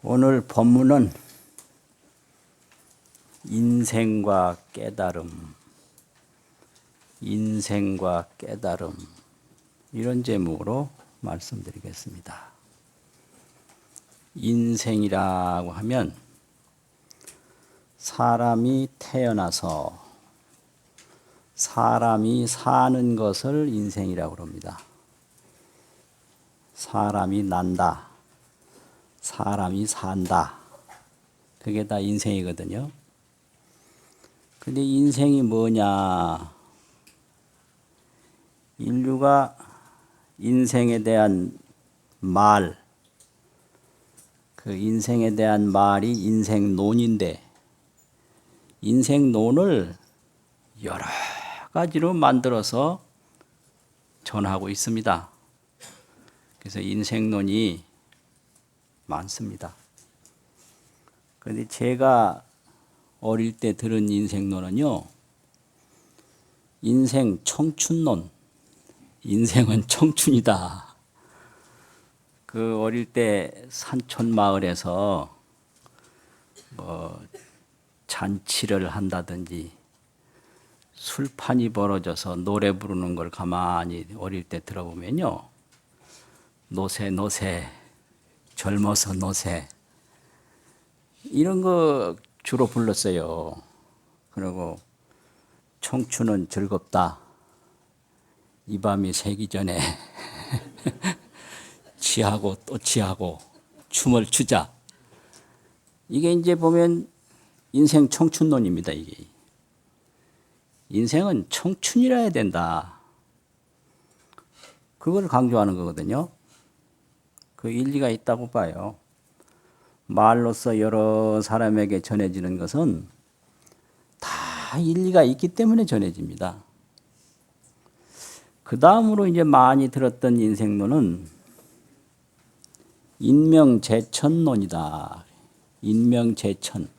오늘 본문은 인생과 깨달음, 인생과 깨달음 이런 제목으로 말씀드리겠습니다. 인생이라고 하면 사람이 태어나서 사람이 사는 것을 인생이라고 합니다. 사람이 난다, 사람이 산다, 그게 다 인생이거든요. 근데 인생이 뭐냐? 인류가 인생에 대한 말, 그 인생에 대한 말이 인생론인데, 인생론을 여러 가지로 만들어서 전하고 있습니다. 그래서 인생론이 많습니다. 그런데 제가 어릴 때 들은 인생론은요, 인생 청춘론, 인생은 청춘이다. 그 어릴 때 산촌 마을에서 잔치를 한다든지 술판이 벌어져서 노래 부르는 걸 가만히 어릴 때 들어보면요, 노새 노새 젊어서 노새 이런 거 주로 불렀어요. 그리고 청춘은 즐겁다. 이 밤이 새기 전에 취하고 또 취하고 춤을 추자. 이게 이제 보면 인생 청춘론입니다. 이게 인생은 청춘이라 해야 된다. 그걸 강조하는 거거든요. 그 일리가 있다고 봐요. 말로써 여러 사람에게 전해지는 것은 다 일리가 있기 때문에 전해집니다. 그 다음으로 이제 많이 들었던 인생론은 인명재천론이다. 인명재천.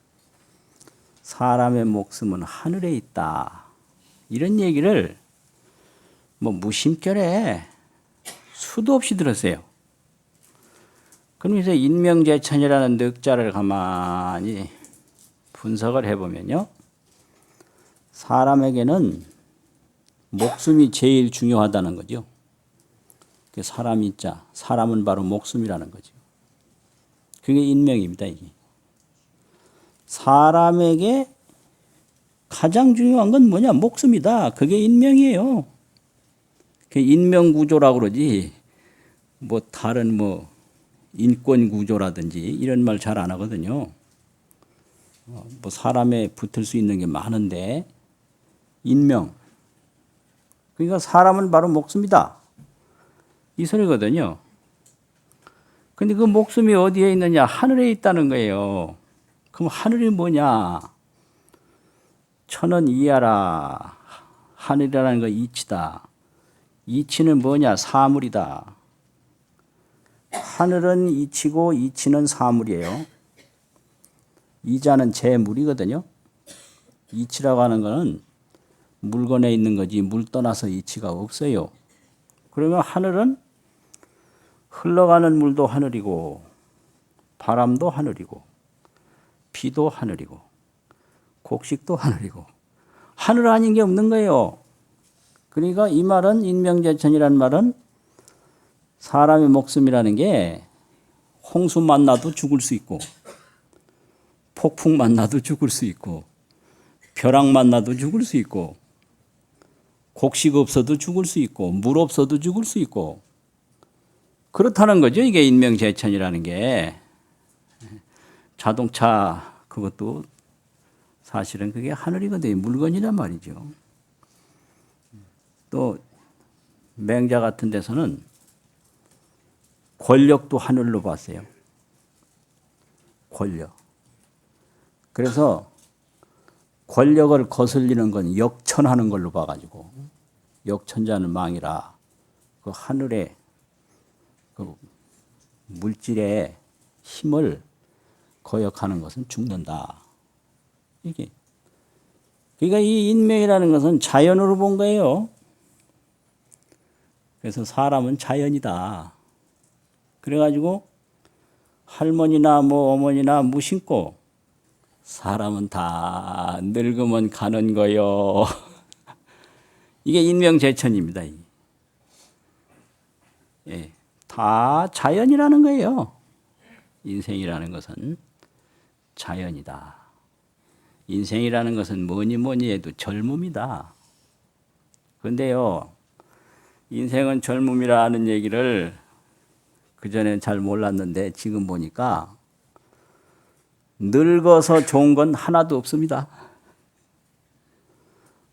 사람의 목숨은 하늘에 있다. 이런 얘기를 무심결에 수도 없이 들었어요. 그러면서 인명재천이라는 늑자를 가만히 분석을 해보면요, 사람에게는 목숨이 제일 중요하다는 거죠. 사람이 자, 사람은 바로 목숨이라는 거죠. 그게 인명입니다. 이게. 사람에게 가장 중요한 건 뭐냐? 목숨이다. 그게 인명이에요. 그게 인명구조라고 그러지, 다른 인권구조라든지 이런 말 잘 안 하거든요. 사람에 붙을 수 있는 게 많은데, 인명. 그러니까 사람은 바로 목숨이다. 이 소리거든요. 근데 그 목숨이 어디에 있느냐? 하늘에 있다는 거예요. 그럼 하늘이 뭐냐? 천은 이하라. 하늘이라는 거 이치다. 이치는 뭐냐? 사물이다. 하늘은 이치고 이치는 사물이에요. 이자는 재물이거든요. 이치라고 하는 것은 물건에 있는 거지 물 떠나서 이치가 없어요. 그러면 하늘은 흘러가는 물도 하늘이고 바람도 하늘이고 비도 하늘이고 곡식도 하늘이고 하늘 아닌 게 없는 거예요. 그러니까 이 말은 인명재천이라는 말은 사람의 목숨이라는 게 홍수 만나도 죽을 수 있고 폭풍 만나도 죽을 수 있고 벼락 만나도 죽을 수 있고 곡식 없어도 죽을 수 있고 물 없어도 죽을 수 있고 그렇다는 거죠. 이게 인명재천이라는 게. 자동차 그것도 사실은 그게 하늘이거든요. 물건이란 말이죠. 또 맹자 같은 데서는 권력도 하늘로 봤어요. 권력. 그래서 권력을 거슬리는 건 역천하는 걸로 봐가지고 역천자는 망이라. 그 하늘에 그 물질의 힘을 거역하는 것은 죽는다. 이게. 그러니까 이 인명이라는 것은 자연으로 본 거예요. 그래서 사람은 자연이다. 그래가지고 할머니나 뭐 어머니나 무심코 사람은 다 늙으면 가는 거요. 이게 인명재천입니다. 예, 다 자연이라는 거예요. 인생이라는 것은 자연이다. 인생이라는 것은 뭐니 뭐니 해도 젊음이다. 그런데요, 인생은 젊음이라는 얘기를 그전엔 잘 몰랐는데 지금 보니까 늙어서 좋은 건 하나도 없습니다.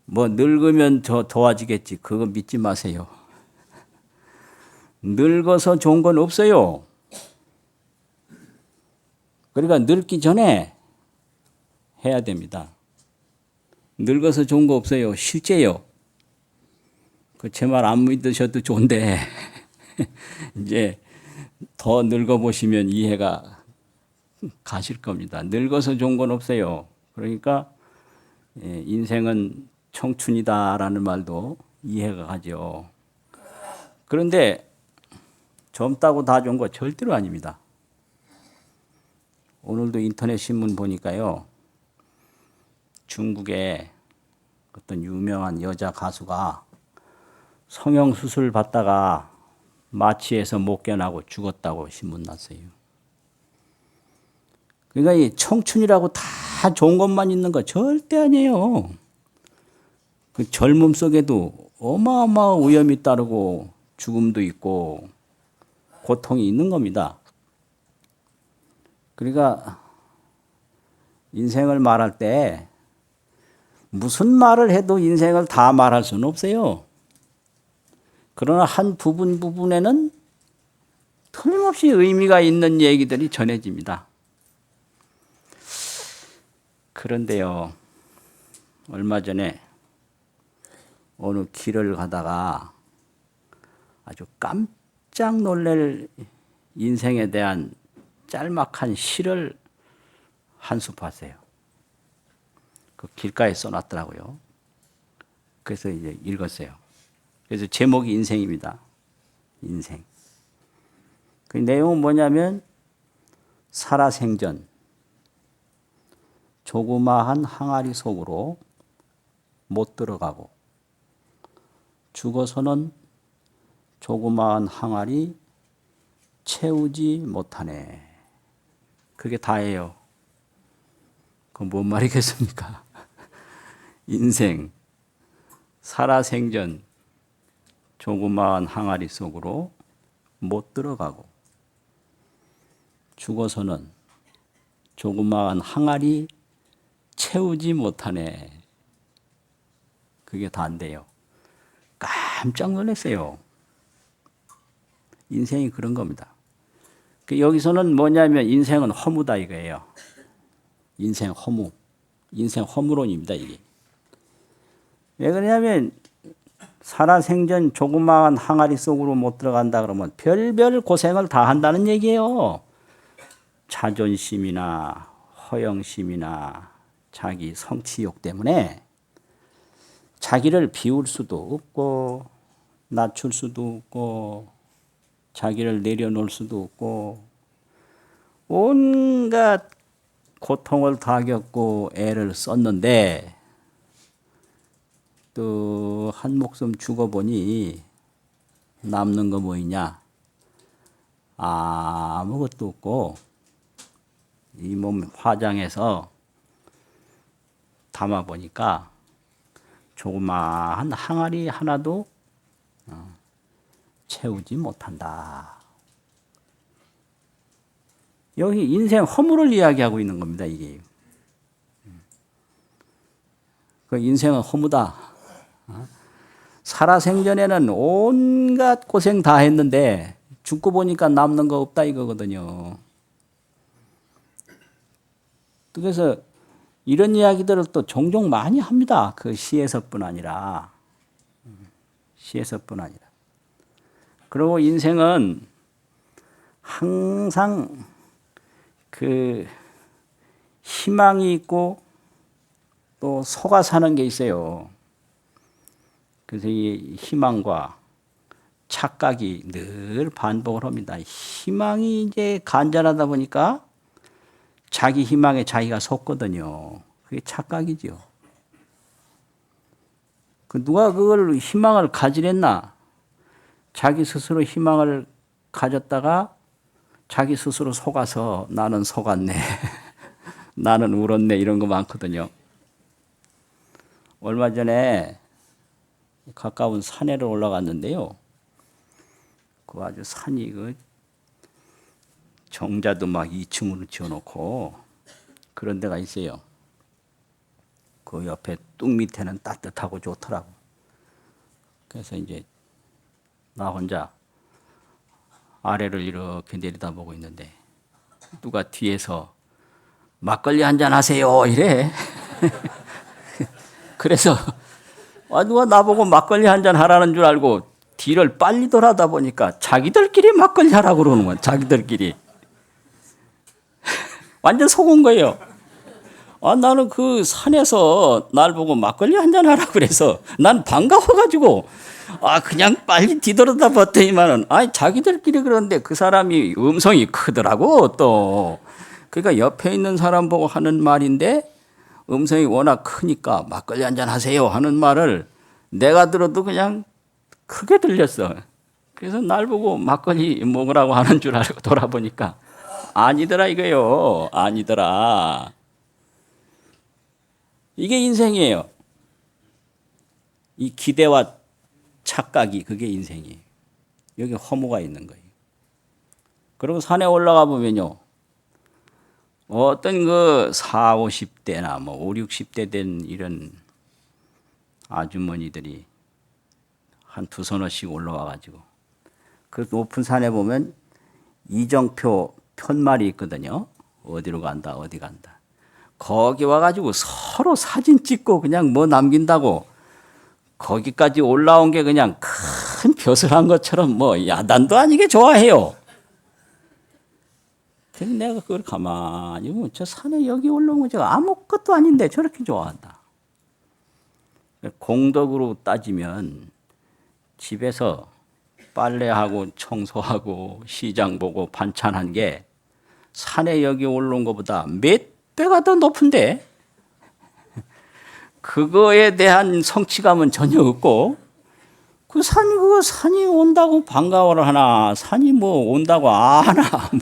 뭐 늙으면 저 좋아지겠지. 그거 믿지 마세요. 늙어서 좋은 건 없어요. 그러니까 늙기 전에 해야 됩니다. 늙어서 좋은 거 없어요. 실제요. 그 제 말 안 믿으셔도 좋은데 이제 더 늙어 보시면 이해가 가실 겁니다. 늙어서 좋은 건 없어요. 그러니까 인생은 청춘이다라는 말도 이해가 가죠. 그런데 젊다고 다 좋은 거 절대로 아닙니다. 오늘도 인터넷 신문 보니까요. 중국의 어떤 유명한 여자 가수가 성형수술 받다가 마취해서 못 견하고 죽었다고 신문 났어요. 그러니까 이 청춘이라고 다 좋은 것만 있는 거 절대 아니에요. 그 젊음 속에도 어마어마한 위험이 따르고 죽음도 있고 고통이 있는 겁니다. 그러니까 인생을 말할 때 무슨 말을 해도 인생을 다 말할 수는 없어요. 그러나 한 부분에는 틀림없이 의미가 있는 얘기들이 전해집니다. 그런데요, 얼마 전에 어느 길을 가다가 아주 깜짝 놀랄 인생에 대한 짤막한 시를 한 수 봤어요. 그 길가에 써놨더라고요. 그래서 이제 읽었어요. 그래서 제목이 인생입니다. 인생. 그 내용은 뭐냐면 살아생전 조그마한 항아리 속으로 못 들어가고 죽어서는 조그마한 항아리 채우지 못하네. 그게 다예요. 그건 뭔 말이겠습니까? 인생, 살아생전 조그마한 항아리 속으로 못 들어가고 죽어서는 조그마한 항아리 채우지 못하네. 그게 다인데요. 깜짝 놀랐어요. 인생이 그런 겁니다. 여기서는 뭐냐면 인생은 허무다 이거예요. 인생 허무. 인생 허무론입니다, 이게. 왜 그러냐면 살아생전 조그마한 항아리 속으로 못 들어간다 그러면 별별 고생을 다 한다는 얘기예요. 자존심이나 허영심이나 자기 성취욕 때문에 자기를 비울 수도 없고 낮출 수도 없고 자기를 내려놓을 수도 없고 온갖 고통을 다 겪고 애를 썼는데 또 한 목숨 죽어보니 남는 거 뭐이냐? 아무것도 없고 이 몸 화장해서 담아보니까 조그마한 항아리 하나도 채우지 못한다. 여기 인생 허무를 이야기하고 있는 겁니다, 이게. 그 인생은 허무다. 살아생전에는 온갖 고생 다 했는데 죽고 보니까 남는 거 없다 이거거든요. 그래서 이런 이야기들을 또 종종 많이 합니다. 그 시에서뿐 아니라. 시에서뿐 아니라. 그리고 인생은 항상 그 희망이 있고 또 속아 사는 게 있어요. 그래서 이 희망과 착각이 늘 반복을 합니다. 희망이 이제 간절하다 보니까 자기 희망에 자기가 속거든요. 그게 착각이죠. 누가 그걸 희망을 가지랬나? 자기 스스로 희망을 가졌다가 자기 스스로 속아서 나는 속았네. 나는 울었네. 이런 거 많거든요. 얼마 전에 가까운 산에를 올라갔는데요. 그 아주 산이 그 정자도 막 2층으로 지어놓고 그런 데가 있어요. 그 옆에 뚝 밑에는 따뜻하고 좋더라고. 그래서 이제 나 혼자 아래를 이렇게 내려다보고 있는데 누가 뒤에서 막걸리 한잔 하세요 이래. 그래서 누가 나보고 막걸리 한잔 하라는 줄 알고 뒤를 빨리 돌아다 보니까 자기들끼리 막걸리 하라고 그러는 거야. 자기들끼리. 완전 속은 거예요. 나는 그 산에서 날 보고 막걸리 한잔 하라고 그래서 난 반가워가지고 그냥 빨리 뒤돌아다 봤더니만은 자기들끼리 그러는데 그 사람이 음성이 크더라고 또. 그러니까 옆에 있는 사람 보고 하는 말인데 음성이 워낙 크니까 막걸리 한잔 하세요 하는 말을 내가 들어도 그냥 크게 들렸어. 그래서 날 보고 막걸리 먹으라고 하는 줄 알고 돌아보니까 아니더라 이거요. 아니더라. 이게 인생이에요. 이 기대와 착각이 그게 인생이에요. 여기 허무가 있는 거예요. 그리고 산에 올라가 보면요. 어떤 그 40, 50대나 뭐 5, 60대 된 이런 아주머니들이 한 두 서너씩 올라와 가지고 그 높은 산에 보면 이정표 편말이 있거든요. 어디로 간다 어디 간다. 거기 와가지고 서로 사진 찍고 그냥 뭐 남긴다고 거기까지 올라온 게 그냥 큰 벼슬 한 것처럼 뭐 야단도 아니게 좋아해요. 근데 내가 그걸 가만히 보면 저 산에 여기 올라온 거 제가 아무것도 아닌데 저렇게 좋아한다. 공덕으로 따지면 집에서 빨래하고 청소하고 시장 보고 반찬한 게 산에 여기 올라온 것보다 몇 배가 더 높은데 그거에 대한 성취감은 전혀 없고 그 산이 온다고 반가워를 하나 산이 뭐 온다고 아나 한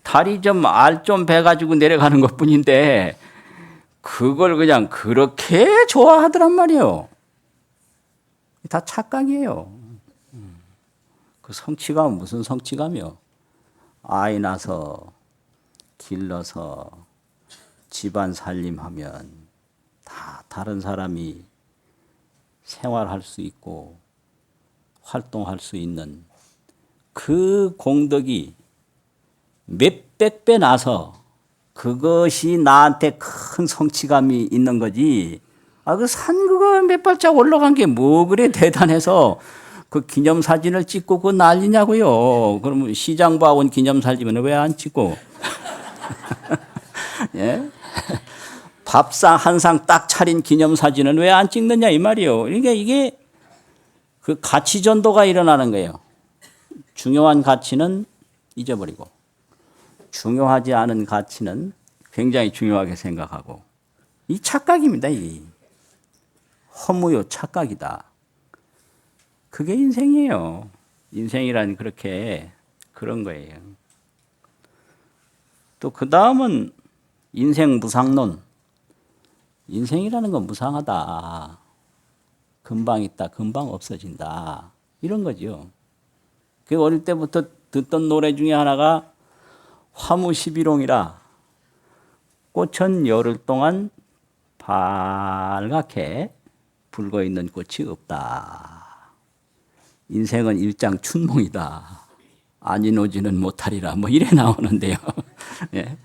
다리 좀 알 좀 베가지고 내려가는 것뿐인데 그걸 그냥 그렇게 좋아하더란 말이에요. 다 착각이에요. 그 성취감은 무슨 성취감이요? 아이 낳아서 길러서 집안 살림하면 다 다른 사람이 생활할 수 있고 활동할 수 있는 그 공덕이 몇백 배 나서 그것이 나한테 큰 성취감이 있는 거지. 그 산 그거 몇 발짝 올라간 게 뭐 그래 대단해서 그 기념사진을 찍고 그거 난리냐고요. 그러면 시장 봐온 기념사진은 왜 안 찍고? 예? 밥상 한 상 딱 차린 기념사진은 왜 안 찍느냐 이 말이요. 그러니까 이게 그 가치 전도가 일어나는 거예요. 중요한 가치는 잊어버리고 중요하지 않은 가치는 굉장히 중요하게 생각하고 이 착각입니다. 이 허무요 착각이다. 그게 인생이에요. 인생이란 그렇게 그런 거예요. 또 그 다음은 인생 무상론. 인생이라는 건 무상하다. 금방 있다, 금방 없어진다. 이런 거죠. 그 어릴 때부터 듣던 노래 중에 하나가 화무시비롱이라 꽃은 열흘 동안 발갛게 불고 있는 꽃이 없다. 인생은 일장춘몽이다. 아닌 오지는 못하리라. 뭐 이래 나오는데요. 예.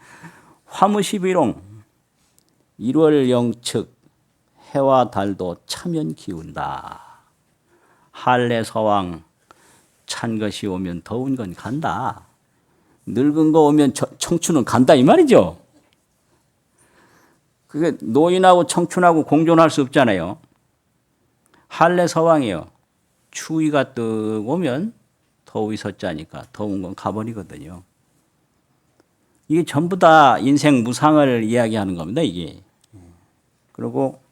화무시비롱 1월 영측 해와 달도 차면 기운다. 한래서왕 찬 것이 오면 더운 건 간다. 늙은 거 오면 청춘은 간다 이 말이죠. 그게 노인하고 청춘하고 공존할 수 없잖아요. 한래서왕이요. 추위가 뜨 오면 더위 섰자니까 더운 건 가버리거든요. 이게 전부 다 인생 무상을 이야기하는 겁니다, 이게. 그리고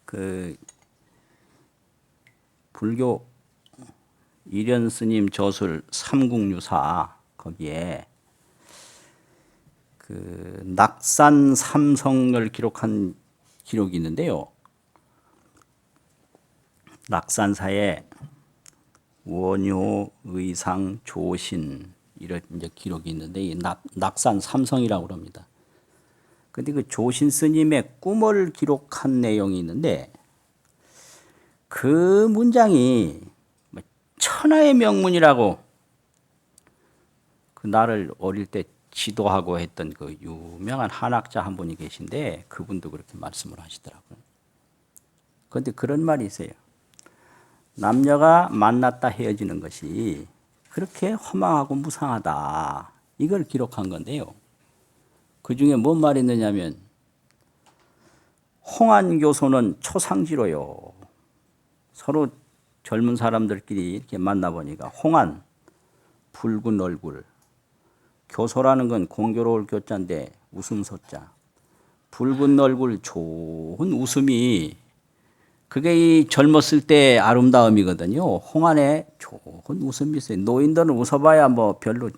그 불교 일현 스님 저술 삼국유사 거기에 그 낙산 삼성을 기록한 기록이 있는데요. 낙산사에 원효, 의상, 조신 이런 이제 기록이 있는데 이 낙산 삼성이라고 합니다. 근데 그 조신 스님의 꿈을 기록한 내용이 있는데 그 문장이 천하의 명문이라고 그 나를 어릴 때 지도하고 했던 그 유명한 한학자 한 분이 계신데 그분도 그렇게 말씀을 하시더라고요. 그런데 그런 말이 있어요. 남녀가 만났다 헤어지는 것이 그렇게 허망하고 무상하다. 이걸 기록한 건데요. 그 중에 뭔 말이 있느냐면 홍안교소는 초상지로요. 서로 젊은 사람들끼리 이렇게 만나보니까 홍안, 붉은 얼굴, 교소라는 건 공교로울 교자인데 웃음소자. 붉은 얼굴 좋은 웃음이 그게 이 젊었을 때 아름다움이거든요. 홍안에 좋은 웃음이 있어요. 노인들은 웃어봐야 뭐 별로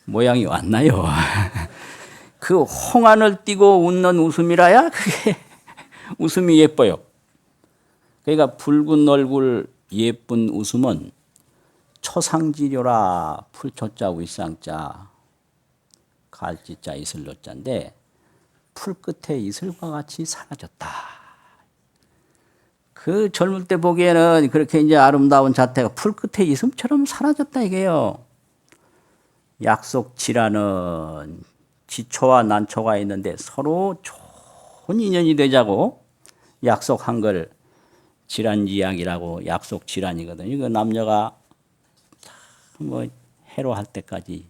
모양이 왔나요? 그 홍안을 띠고 웃는 웃음이라야 그게 웃음이 예뻐요. 그러니까 붉은 얼굴 예쁜 웃음은 초상지료라 풀초자 위쌍자 갈지자 이슬로자인데 풀 끝에 이슬과 같이 사라졌다. 그 젊을 때 보기에는 그렇게 이제 아름다운 자태가 풀 끝에 이슬처럼 사라졌다 이게요. 약속지라는 지초와 난초가 있는데 서로 좋은 인연이 되자고 약속한 걸 질환지약이라고 약속질환이거든요. 그 남녀가 뭐 해로할 때까지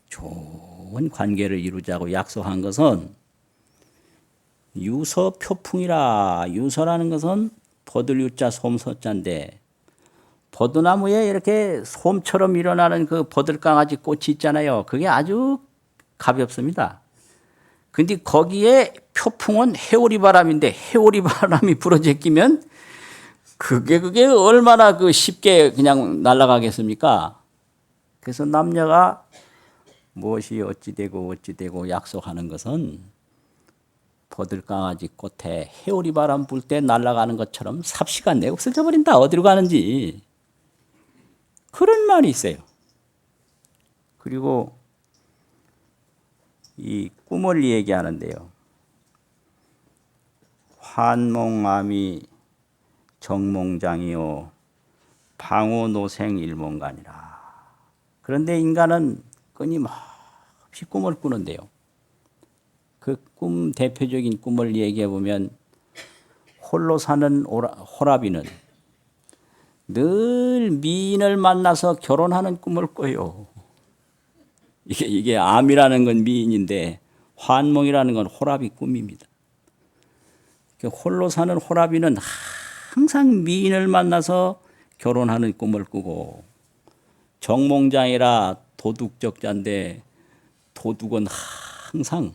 좋은 관계를 이루자고 약속한 것은 유서표풍이라. 유서라는 것은 버들유자 솜서자인데 버드나무에 이렇게 솜처럼 일어나는 그 버들강아지 꽃이 있잖아요. 그게 아주 가볍습니다. 근데 거기에 표풍은 해오리 바람인데 해오리 바람이 불어제끼면 그게 얼마나 그 쉽게 그냥 날아가겠습니까? 그래서 남녀가 무엇이 어찌되고 약속하는 것은 버들강아지 꽃에 해오리 바람 불 때 날아가는 것처럼 삽시간 내 없어져 버린다. 어디로 가는지. 그런 말이 있어요. 그리고 이 꿈을 얘기하는데요. 환몽암이 정몽장이요 방호노생 일몽간이라. 그런데 인간은 끊임없이 꿈을 꾸는데요. 그 꿈 대표적인 꿈을 얘기해 보면 홀로 사는 호라비는 늘 미인을 만나서 결혼하는 꿈을 꿔요. 이게 암이라는 건 미인인데 환몽이라는 건 호라비 꿈입니다. 홀로 사는 호라비는 항상 미인을 만나서 결혼하는 꿈을 꾸고 정몽장이라 도둑적자인데 도둑은 항상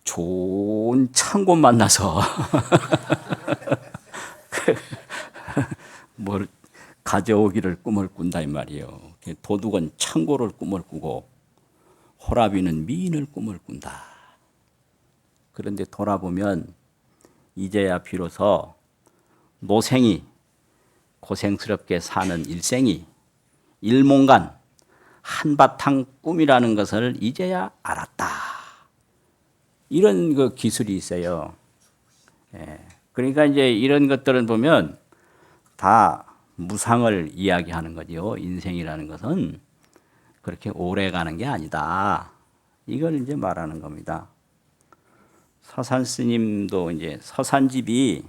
좋은 창고 만나서 뭘 가져오기를 꿈을 꾼다 이 말이에요. 도둑은 창고를 꿈을 꾸고 호라비는 미인을 꿈을 꾼다. 그런데 돌아보면 이제야 비로소 노생이 고생스럽게 사는 일생이 일몽간 한바탕 꿈이라는 것을 이제야 알았다. 이런 그 기술이 있어요. 그러니까 이제 이런 것들을 보면 다 무상을 이야기하는 거죠. 인생이라는 것은 그렇게 오래 가는 게 아니다. 이걸 이제 말하는 겁니다. 서산 스님도 이제 서산집이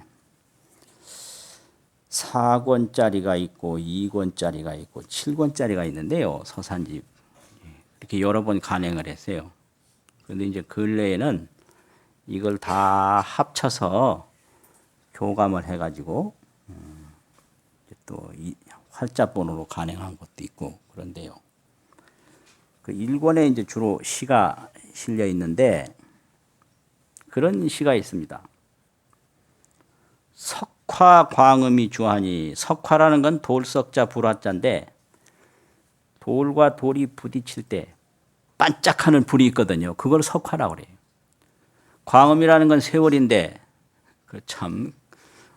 4권짜리가 있고 2권짜리가 있고 7권짜리가 있는데요. 서산집. 이렇게 여러 번 간행을 했어요. 그런데 이제 근래에는 이걸 다 합쳐서 교감을 해가지고 또 활자본으로 간행한 것도 있고 그런데요. 그 일권에 이제 주로 시가 실려 있는데 그런 시가 있습니다. 석화 광음이 주하니 석화라는 건 돌석자 불화자인데 돌과 돌이 부딪힐 때 반짝하는 불이 있거든요. 그걸 석화라고 그래요. 광음이라는 건 세월인데 그 참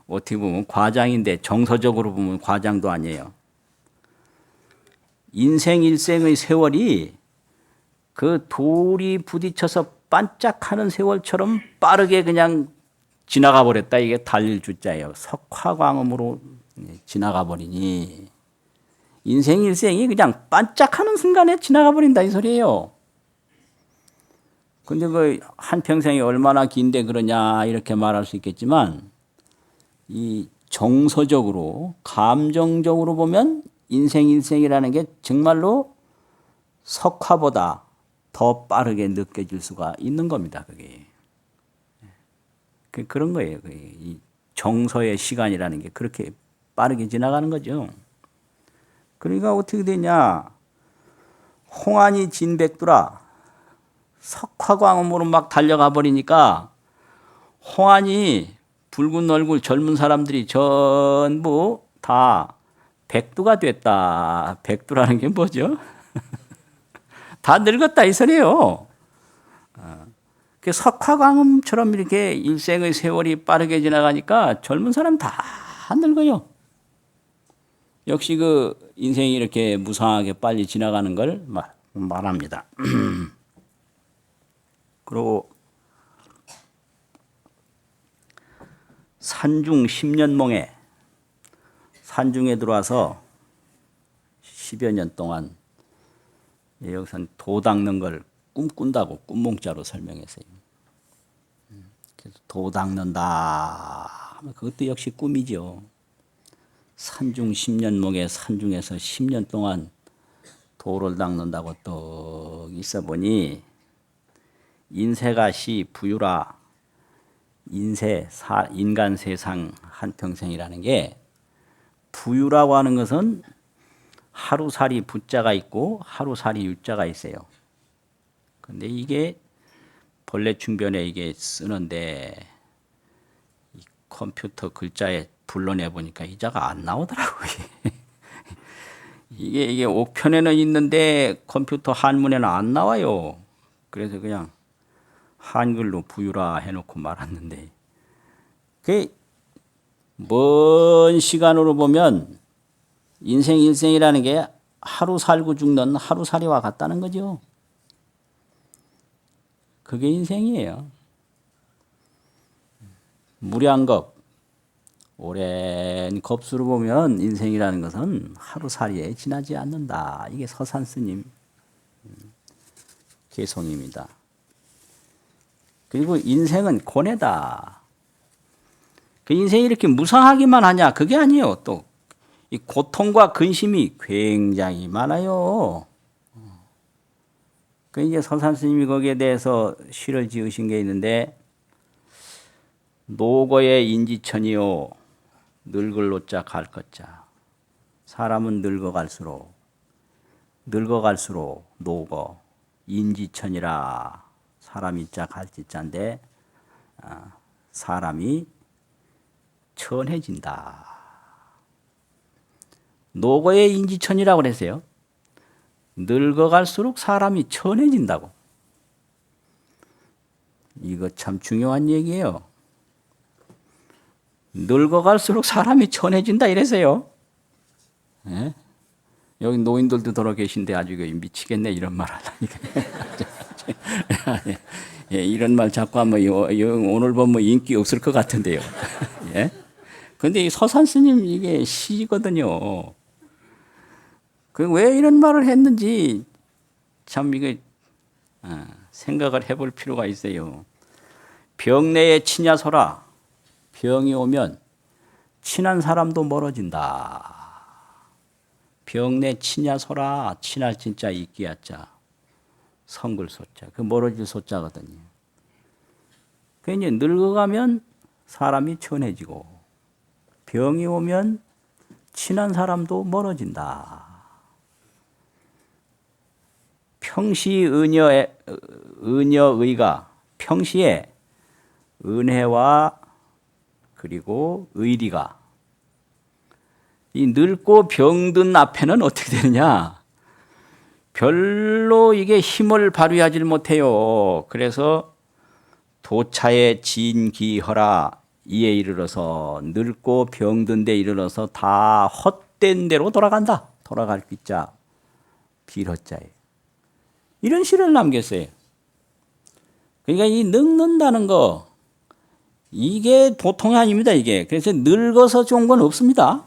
어떻게 보면 과장인데 정서적으로 보면 과장도 아니에요. 인생 일생의 세월이 그 돌이 부딪혀서 반짝하는 세월처럼 빠르게 그냥 지나가 버렸다. 이게 달릴 주자예요. 석화광음으로 지나가 버리니 인생 일생이 그냥 반짝하는 순간에 지나가 버린다 이 소리예요. 근데 그 한평생이 얼마나 긴데 그러냐 이렇게 말할 수 있겠지만 이 정서적으로 감정적으로 보면 인생 일생이라는 게 정말로 석화보다 더 빠르게 느껴질 수가 있는 겁니다. 그게 그런 거예요. 이 정서의 시간이라는 게 그렇게 빠르게 지나가는 거죠. 그러니까 어떻게 되냐? 홍안이 진백두라 석화광음으로 막 달려가 버리니까 홍안이 붉은 얼굴 젊은 사람들이 전부 다 백두가 됐다. 백두라는 게 뭐죠? 다 늙었다 이 소리예요. 석화광음처럼 이렇게 일생의 세월이 빠르게 지나가니까 젊은 사람 다 늙어요. 역시 그 인생이 이렇게 무상하게 빨리 지나가는 걸 말합니다. 그리고 산중 10년몽에 산중에 들어와서 10여 년 동안 여기서는 도 닦는 걸 꿈꾼다고 꿈몽자로 설명했어요. 그래서 도 닦는다. 그것도 역시 꿈이죠. 산중 10년몽에 산중에서 10년 동안 도를 닦는다고 또 있어 보니 인세가 시 부유라 인간 세상 한평생이라는 게 부유라고 하는 것은 하루살이 부자가 있고 하루살이 유자가 있어요. 근데 이게 본래 충변에 이게 쓰는데 이 컴퓨터 글자에 불러내 보니까 이 자가 안 나오더라고요. 이게 옥편에는 있는데 컴퓨터 한문에는 안 나와요. 그래서 그냥 한글로 부유라 해놓고 말았는데 먼 시간으로 보면 인생 일생이라는 게 하루 살고 죽는 하루살이와 같다는 거죠. 그게 인생이에요. 무량겁, 오랜 겁수로 보면 인생이라는 것은 하루살이에 지나지 않는다. 이게 서산 스님 개송입니다. 그리고 인생은 고뇌다. 그 인생이 이렇게 무상하기만 하냐? 그게 아니에요. 또 이 고통과 근심이 굉장히 많아요. 그 이제 서산 스님이 거기에 대해서 시를 지으신 게 있는데 노거의 인지천이요 늙을 노자 갈 것자. 사람은 늙어갈수록 노거 인지천이라 사람 이자 갈지자인데 사람이 천해진다. 노거의 인지천이라고 그랬어요. 늙어갈수록 사람이 천해진다고. 이거 참 중요한 얘기예요. 늙어갈수록 사람이 천해진다 이래서요. 예? 여기 노인들도 돌아 계신데 아주 미치겠네 이런 말 하다니까. 예, 이런 말 자꾸 하면 오늘 보면 인기 없을 것 같은데요. 예? 근데 이 서산 스님 이게 시거든요. 왜 이런 말을 했는지 참 이게 생각을 해볼 필요가 있어요. 병내에 치냐소라. 병이 오면 친한 사람도 멀어진다. 병내 치냐소라. 친할 진짜 이끼야자. 성글소자. 그 멀어질 소자거든요. 그 이제 늙어가면 사람이 천해지고 병이 오면 친한 사람도 멀어진다. 은여의가 평시에 은혜와 그리고 의리가 이 늙고 병든 앞에는 어떻게 되느냐? 별로 이게 힘을 발휘하지 못해요. 그래서 도차에 진기허라 이에 이르러서 늙고 병든 데 이르러서 다 헛된 대로 돌아간다. 돌아갈 귀자 빌헛자에 이런 시를 남겼어요. 그러니까 이 늙는다는 거 이게 보통이 아닙니다. 이게 그래서 늙어서 좋은 건 없습니다.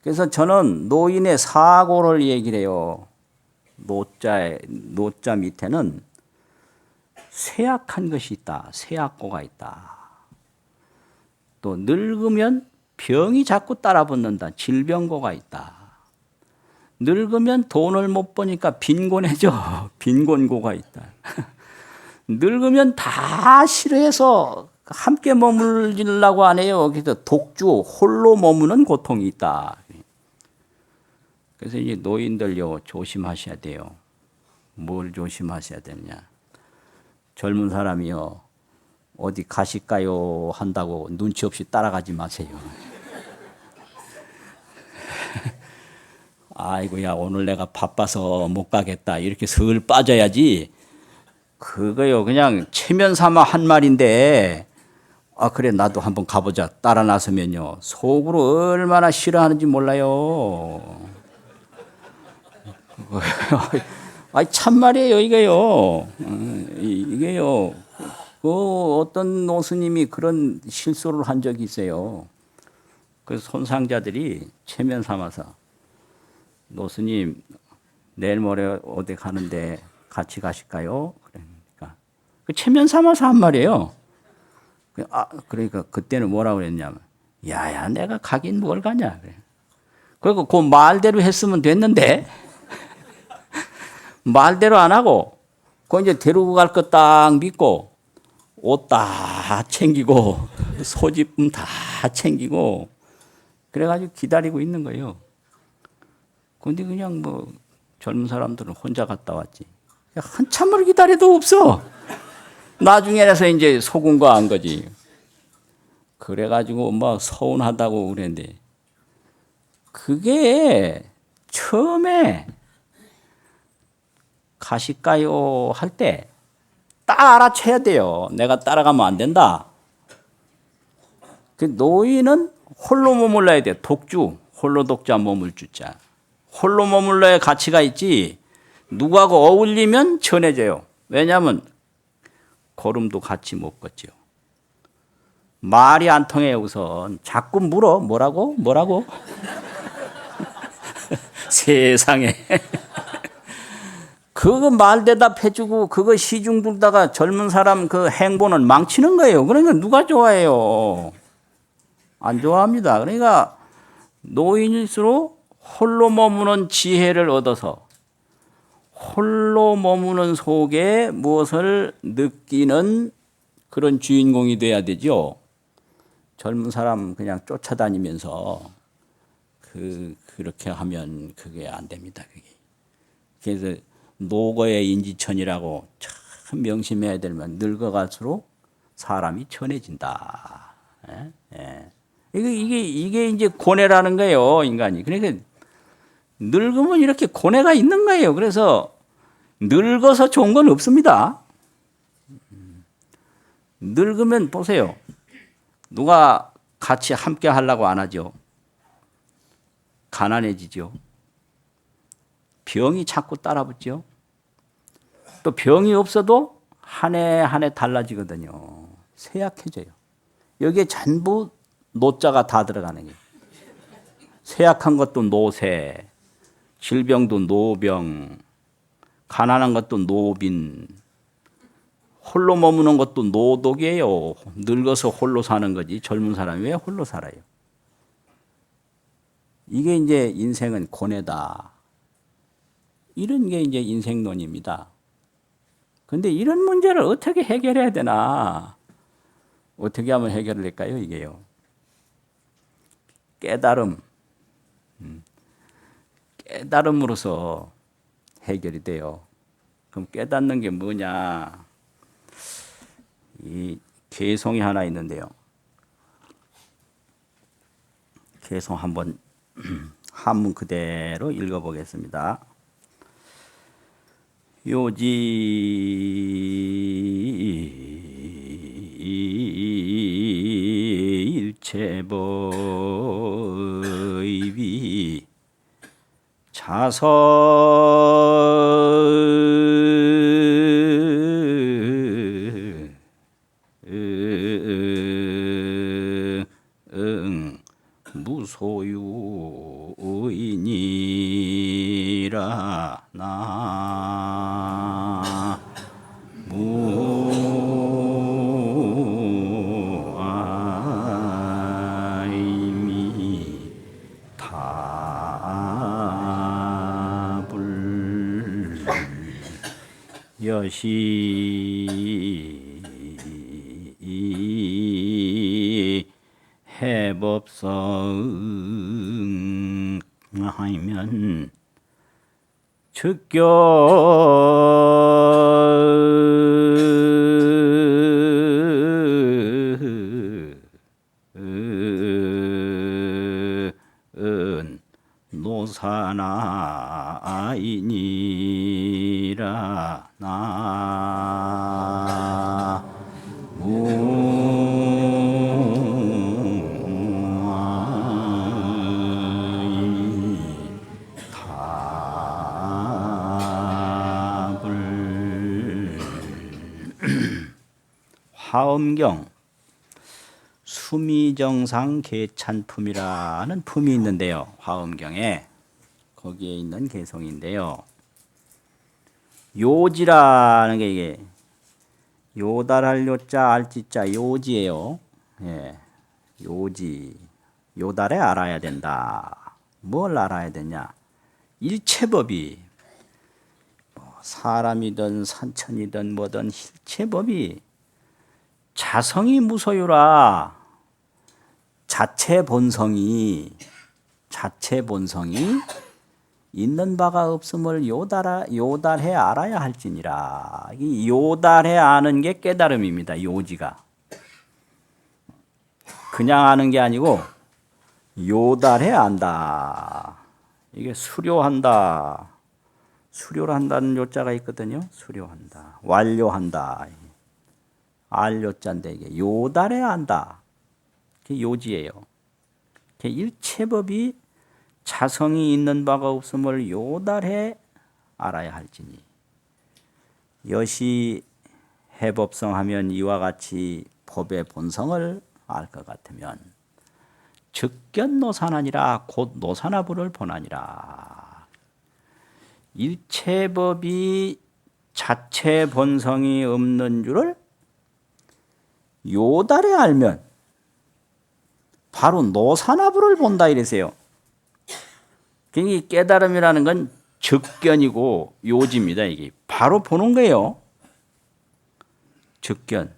그래서 저는 노인의 사고를 얘기를 해요. 노자 밑에는 쇠약한 것이 있다. 쇠약고가 있다. 또 늙으면 병이 자꾸 따라붙는다. 질병고가 있다. 늙으면 돈을 못 버니까 빈곤해져. 빈곤고가 있다. 늙으면 다 싫어해서 함께 머물려고 안 해요. 그래서 독주, 홀로 머무는 고통이 있다. 그래서 이제 노인들요 조심하셔야 돼요. 뭘 조심하셔야 되느냐? 젊은 사람이요 어디 가실까요 한다고 눈치 없이 따라가지 마세요. 아이고야 오늘 내가 바빠서 못 가겠다 이렇게 슬 빠져야지. 그거요 그냥 체면 삼아 한 말인데 아 그래 나도 한번 가보자 따라 나서면요 속으로 얼마나 싫어하는지 몰라요. 아이 참말이에요 이게요. 이게요. 그 어떤 노스님이 그런 실수를 한 적이 있어요. 그래서 손상자들이 체면 삼아서 노스님 내일 모레 어디 가는데 같이 가실까요? 그러니까 그 체면 삼아서 한 말이에요. 그러니까 그때는 뭐라고 그랬냐면 야야 내가 가긴 뭘 가냐. 그리고 그 말대로 했으면 됐는데 말대로 안 하고 그 이제 데리고 갈 거 딱 믿고 옷 다 챙기고 소지품 다 챙기고 그래가지고 기다리고 있는 거예요. 근데 그냥 뭐 젊은 사람들은 혼자 갔다 왔지. 한참을 기다려도 없어. 나중에라서 이제 속은 거 안 거지. 그래가지고 막 서운하다고 그랬는데 그게 처음에 가실까요 할 때 딱 알아채야 돼요. 내가 따라가면 안 된다. 그 노인은 홀로 머물러야 돼. 독주, 홀로 독자 머물주자. 홀로 머물러야 가치가 있지. 누구하고 어울리면 천해져요. 왜냐하면 걸음도 같이 못 걷죠. 말이 안 통해요. 우선 자꾸 물어. 뭐라고? 세상에. 그거 말 대답해주고 그거 시중 들다가 젊은 사람 그 행보는 망치는 거예요. 그러니까 누가 좋아해요? 안 좋아합니다. 그러니까 노인일수록 홀로 머무는 지혜를 얻어서 홀로 머무는 속에 무엇을 느끼는 그런 주인공이 돼야 되죠. 젊은 사람 그냥 쫓아다니면서 그렇게 하면 그게 안 됩니다. 그게. 그래서 노거의 인지천이라고 참 명심해야 될만 늙어갈수록 사람이 천해진다. 예? 예. 이게 이제 고뇌라는 거예요, 인간이. 그러니까 늙으면 이렇게 고뇌가 있는 거예요. 그래서 늙어서 좋은 건 없습니다. 늙으면 보세요. 누가 같이 함께 하려고 안 하죠. 가난해지죠. 병이 자꾸 따라붙죠. 또 병이 없어도 한 해 한 해 달라지거든요. 쇠약해져요. 여기에 전부 노자가 다 들어가는 거예요. 쇠약한 것도 노쇠, 질병도 노병, 가난한 것도 노빈, 홀로 머무는 것도 노독이에요. 늙어서 홀로 사는 거지. 젊은 사람이 왜 홀로 살아요? 이게 이제 인생은 고뇌다. 이런 게 이제 인생론입니다. 근데 이런 문제를 어떻게 해결해야 되나? 어떻게 하면 해결을 할까요, 이게요? 깨달음, 깨달음으로서 해결이 돼요. 그럼 깨닫는 게 뭐냐? 이 개송이 하나 있는데요. 개송 한번 한문 그대로 읽어보겠습니다. 요지 일체법의 자성 무소유이니라 나 무아이미 답을 여시 해법성하면 즉견 노사나이니라 나 화엄경 수미정상 개찬품이라는 품이 있는데요. 화엄경에 거기에 있는 개성인데요. 요지라는 게 이게 요달할 요자 알지자 요지예요. 예, 요지 요달에 알아야 된다. 뭘 알아야 되냐? 일체법이 사람이든 산천이든 뭐든 일체법이 자성이 무소유라. 자체 본성이 있는 바가 없음을 요달해 알아야 할지니라. 이 요달해 아는 게 깨달음입니다. 요지가 그냥 아는 게 아니고 요달해 안다. 이게 수료한다. 수료를 한다는 요자가 있거든요. 수료한다. 완료한다. 알요자인데 이게 요달해 안다. 그게 요지예요. 일체법이 자성이 있는 바가 없음을 요달해 알아야 할지니 여시 해법성하면 이와 같이 법의 본성을 알 것 같으면 즉견노사나니라 곧 노사나부를 보나니라. 일체법이 자체 본성이 없는 줄을 요달에 알면 바로 노사나부를 본다 이래세요. 이 깨달음이라는 건 즉견이고 요지입니다. 이게 바로 보는 거예요. 즉견.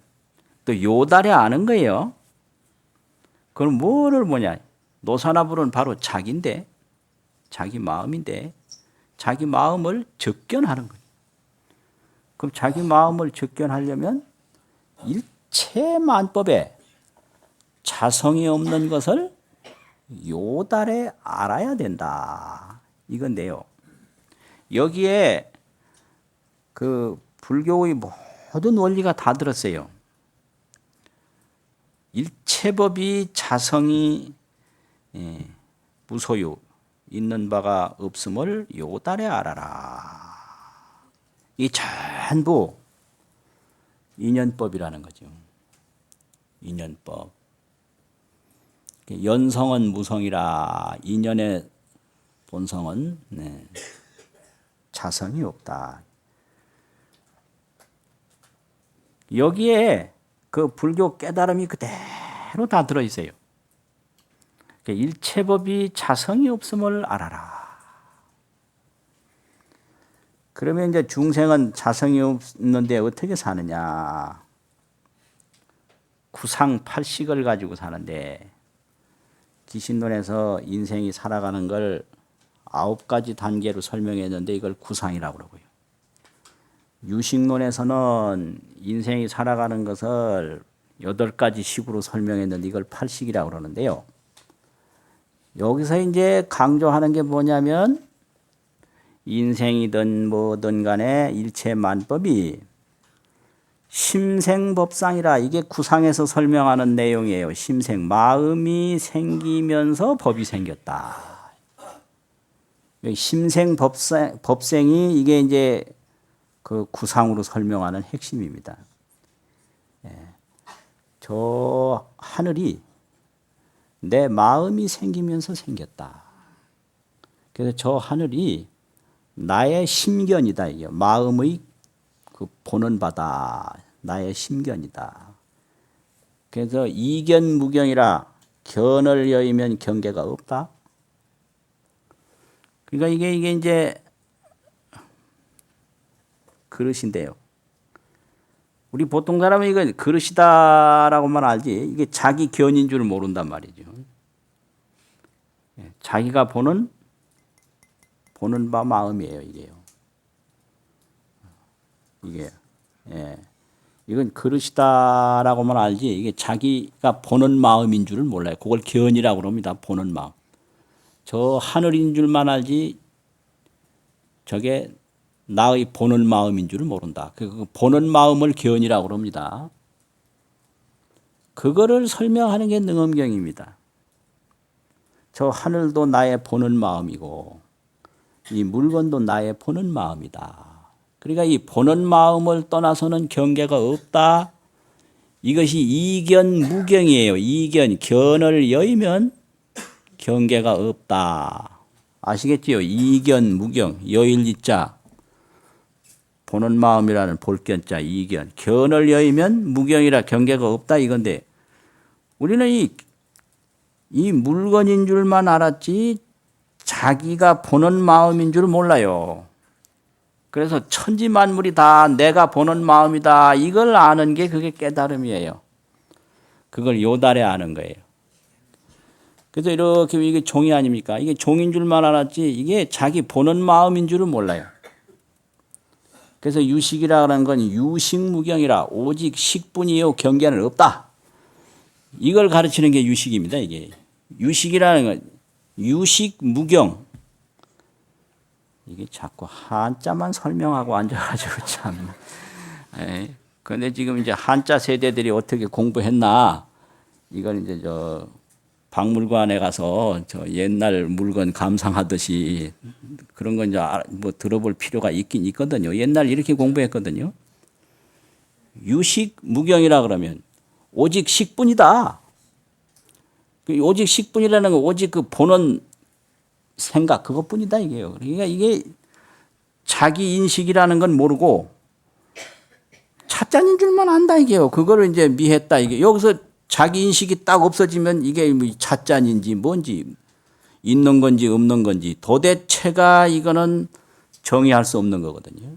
또 요달에 아는 거예요. 그럼 뭐를 보냐? 노사나부는 바로 자기인데, 자기 마음인데, 자기 마음을 즉견하는 거예요. 그럼 자기 마음을 즉견하려면 일체만법에 자성이 없는 것을 요달에 알아야 된다. 이건데요. 여기에 그 불교의 모든 원리가 다 들었어요. 일체법이 자성이 무소유 있는 바가 없음을 요달에 알아라. 이 전부 인연법이라는 거죠. 인연법. 연성은 무성이라. 인연의 본성은 자성이 없다. 여기에 그 불교 깨달음이 그대로 다 들어있어요. 일체법이 자성이 없음을 알아라. 그러면 이제 중생은 자성이 없는데 어떻게 사느냐? 구상 팔식을 가지고 사는데 기신론에서 인생이 살아가는 걸 9가지 단계로 설명했는데 이걸 구상이라고 그러고요. 유식론에서는 인생이 살아가는 것을 8가지 식으로 설명했는데 이걸 8식이라고 그러는데요. 여기서 이제 강조하는 게 뭐냐면 인생이든 뭐든 간에 일체 만법이 심생법상이라, 이게 구상에서 설명하는 내용이에요. 심생, 마음이 생기면서 법이 생겼다. 심생법생이 이게 이제 그 구상으로 설명하는 핵심입니다. 저 하늘이 내 마음이 생기면서 생겼다. 그래서 저 하늘이 나의 심견이다. 이게 마음의 그 보는 바다, 나의 심견이다. 그래서 이견무경이라, 견을 여의면 경계가 없다. 그러니까 이게 이제 그릇인데요. 우리 보통 사람은 이거 그릇이다라고만 알지 이게 자기 견인 줄 모른단 말이죠. 자기가 보는 바 마음이에요, 이게요. 이게 이건 그릇이다라고만 알지 이게 자기가 보는 마음인 줄을 몰라요. 그걸 견이라고 그럽니다. 보는 마음. 저 하늘인 줄만 알지 저게 나의 보는 마음인 줄을 모른다. 그 보는 마음을 견이라고 그럽니다. 그거를 설명하는 게 능엄경입니다. 저 하늘도 나의 보는 마음이고 이 물건도 나의 보는 마음이다. 그러니까 이 보는 마음을 떠나서는 경계가 없다. 이것이 이견무경이에요. 이견, 견을 여의면 경계가 없다. 아시겠지요? 이견무경, 여일이자 보는 마음이라는 볼견자 이견, 견을 여의면 무경이라 경계가 없다 이건데 우리는 이 물건인 줄만 알았지 자기가 보는 마음인 줄 몰라요. 그래서 천지만물이 다 내가 보는 마음이다. 이걸 아는 게 그게 깨달음이에요. 그걸 요달에 아는 거예요. 그래서 이렇게 이게 종이 아닙니까? 이게 종인 줄만 알았지 이게 자기 보는 마음인 줄은 몰라요. 그래서 유식이라는 건 유식무경이라 오직 식뿐이요 경계는 없다. 이걸 가르치는 게 유식입니다. 이게 유식이라는 건 유식무경. 이게 자꾸 한자만 설명하고 앉아가지고 참. 그런데 지금 이제 한자 세대들이 어떻게 공부했나? 이걸 이제 저 박물관에 가서 저 옛날 물건 감상하듯이 그런 건 이제 뭐 들어볼 필요가 있긴 있거든요. 옛날 이렇게 공부했거든요. 유식무경이라 그러면 오직 식뿐이다. 오직 식뿐이라는 건 오직 그 보는 생각 그것뿐이다 이게요. 그러니까 이게 자기 인식이라는 건 모르고 차짠인 줄만 안다 이게요. 그거를 이제 미했다 이게. 여기서 자기 인식이 딱 없어지면 이게 뭐 차짠인지 뭔지 있는 건지 없는 건지 도대체가 이거는 정의할 수 없는 거거든요.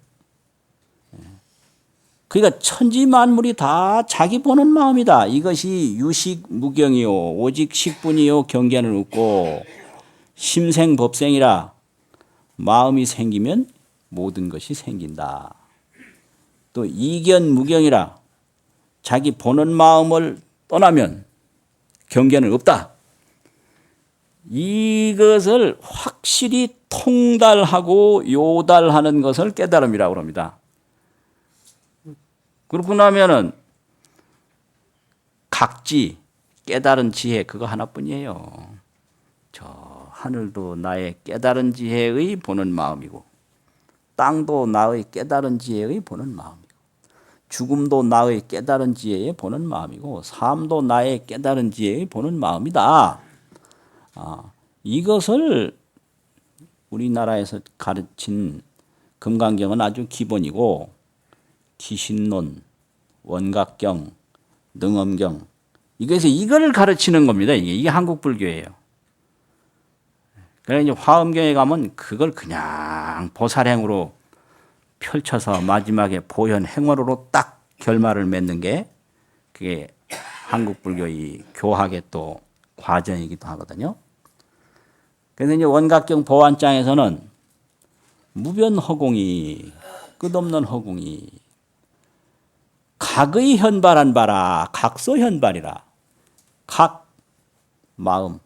그러니까 천지만물이 다 자기 보는 마음이다. 이것이 유식무경이요 오직 식뿐이요 경계는 없고 심생법생이라 마음이 생기면 모든 것이 생긴다. 또 이견무경이라 자기 보는 마음을 떠나면 경계는 없다. 이것을 확실히 통달하고 요달하는 것을 깨달음이라고 합니다. 그렇고 나면은 각지 깨달은 지혜 그거 하나뿐이에요. 저 하늘도 나의 깨달은 지혜의 보는 마음이고 땅도 나의 깨달은 지혜의 보는 마음이고 죽음도 나의 깨달은 지혜의 보는 마음이고 삶도 나의 깨달은 지혜의 보는 마음이다. 이것을 우리나라에서 가르친 금강경은 아주 기본이고 기신론, 원각경, 능엄경 이것에서 이걸 가르치는 겁니다. 이게 한국 불교예요. 그래서 이제 화엄경에 가면 그걸 그냥 보살행으로 펼쳐서 마지막에 보현 행어로 딱 결말을 맺는 게 그게 한국 불교의 교학의 또 과정이기도 하거든요. 그래서 이제 원각경 보완장에서는 무변허공이 끝없는 허공이 각의 현발한 바라 각소현발이라. 각 마음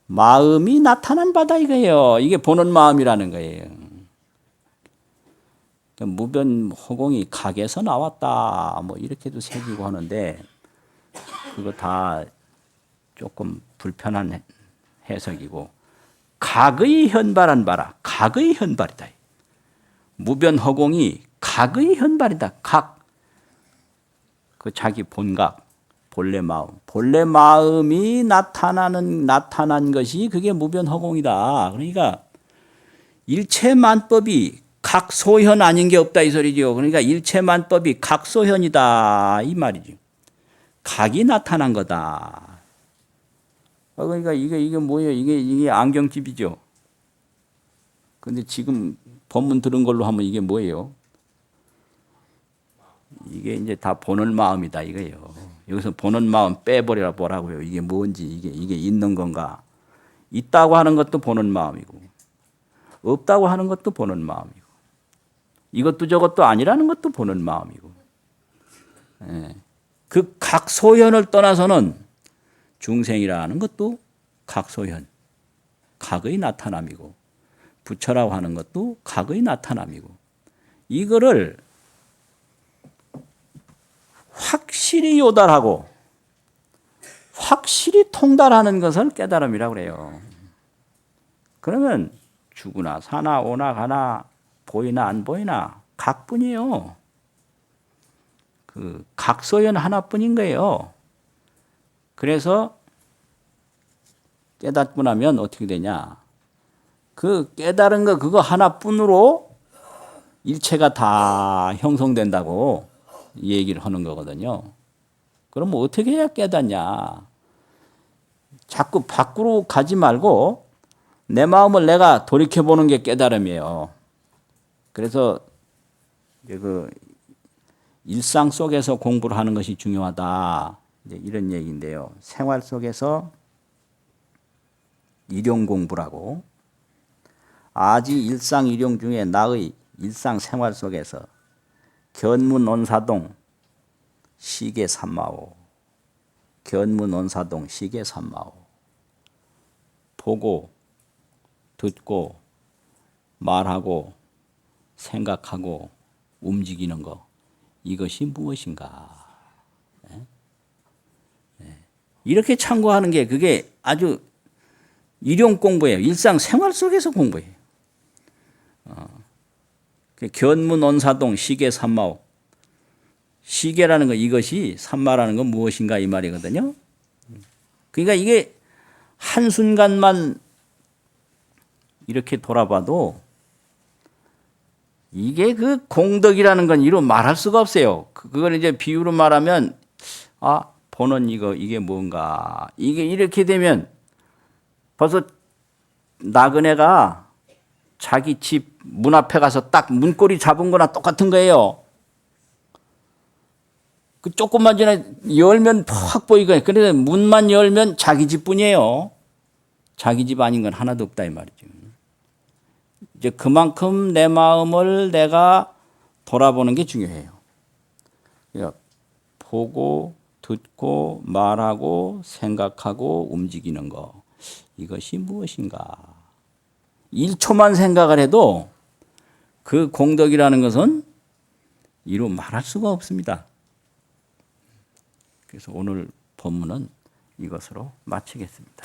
마음이 나타난 바다 이거예요. 이게 보는 마음이라는 거예요. 무변허공이 각에서 나왔다 뭐 이렇게도 새기고 하는데 그거 다 조금 불편한 해석이고 각의 현발한 바라 각의 현발이다. 무변허공이 각의 현발이다. 각 그 자기 본각 본래 마음이 나타난 것이 그게 무변허공이다. 그러니까 일체만법이 각소현 아닌 게 없다 이 소리죠. 그러니까 일체만법이 각소현이다 이 말이죠. 각이 나타난 거다. 그러니까 이게 뭐예요? 이게 안경집이죠. 근데 지금 법문 들은 걸로 하면 이게 뭐예요? 이게 이제 다 보는 마음이다 이거예요. 여기서 보는 마음 빼버리라 보라고요. 이게 뭔지 이게 있는 건가? 있다고 하는 것도 보는 마음이고 없다고 하는 것도 보는 마음이고 이것도 저것도 아니라는 것도 보는 마음이고 그 각소현을 떠나서는 중생이라는 것도 각소현 각의 나타남이고 부처라고 하는 것도 각의 나타남이고 이거를 확실히 요달하고 확실히 통달하는 것을 깨달음이라고 그래요. 그러면 죽으나 사나 오나 가나 보이나 안 보이나 각뿐이에요. 그 각소현 하나뿐인 거예요. 그래서 깨닫고 나면 어떻게 되냐? 그 깨달은 거 그거 하나뿐으로 일체가 다 형성된다고 얘기를 하는 거거든요. 그럼 어떻게 해야 깨닫냐? 자꾸 밖으로 가지 말고 내 마음을 내가 돌이켜보는 게 깨달음이에요. 그래서 그 일상 속에서 공부를 하는 것이 중요하다. 이제 이런 얘기인데요. 생활 속에서 일용 공부라고 아지 일상 일용 중에 나의 일상 생활 속에서 견문온사동 시계삼마오 견문온사동 시계삼마오 보고 듣고 말하고 생각하고 움직이는 거 이것이 무엇인가? 이렇게 참고하는 게 그게 아주 일용 공부예요. 일상 생활 속에서 공부해요. 견문온사동 시계삼마오 시계라는 거 이것이 삼마라는 건 무엇인가 이 말이거든요. 그러니까 이게 한순간만 이렇게 돌아봐도 이게 그 공덕이라는 건 이루 말할 수가 없어요. 그걸 이제 비유로 말하면 보는 이게 뭔가 이게 이렇게 되면 벌써 나그네가 자기 집 문 앞에 가서 딱 문고리 잡은 거나 똑같은 거예요. 그 조금만 전에 열면 확 보이거든요. 그래서 문만 열면 자기 집뿐이에요. 자기 집 아닌 건 하나도 없다 이 말이죠. 이제 그만큼 내 마음을 내가 돌아보는 게 중요해요. 그러니까 보고 듣고 말하고 생각하고 움직이는 거 이것이 무엇인가? 1초만 생각을 해도 그 공덕이라는 것은 이루 말할 수가 없습니다. 그래서 오늘 본문은 이것으로 마치겠습니다.